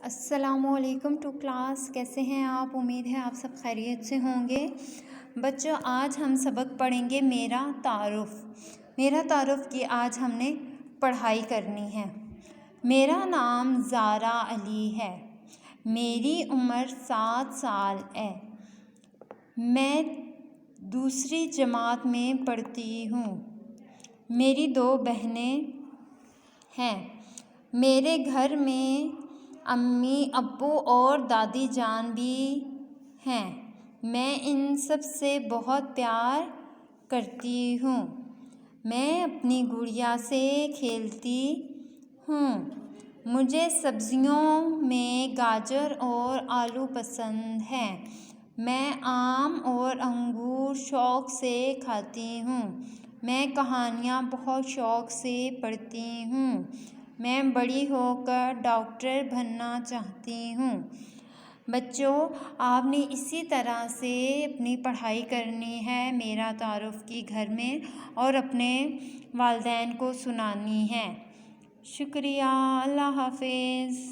السلام علیکم to class, کیسے ہیں آپ؟ امید ہے آپ سب خیریت سے ہوں گے۔ بچوں، آج ہم سبق پڑھیں گے میرا تعارف کی آج ہم نے پڑھائی کرنی ہے۔ میرا نام زارا علی ہے، میری عمر 7 سال ہے، میں دوسری جماعت میں پڑھتی ہوں، میری 2 بہنیں ہیں، میرے گھر میں امی ابو اور دادی جان بھی ہیں، میں ان سب سے بہت پیار کرتی ہوں، میں اپنی گڑیا سے کھیلتی ہوں، مجھے سبزیوں میں گاجر اور آلو پسند ہیں، میں آم اور انگور شوق سے کھاتی ہوں، میں کہانیاں بہت شوق سے پڑھتی ہوں، میں بڑی ہو کر ڈاکٹر بننا چاہتی ہوں۔ بچوں، آپ نے اسی طرح سے اپنی پڑھائی کرنی ہے میرا تعارف کی گھر میں، اور اپنے والدین کو سنانی ہے۔ شکریہ، اللہ حافظ۔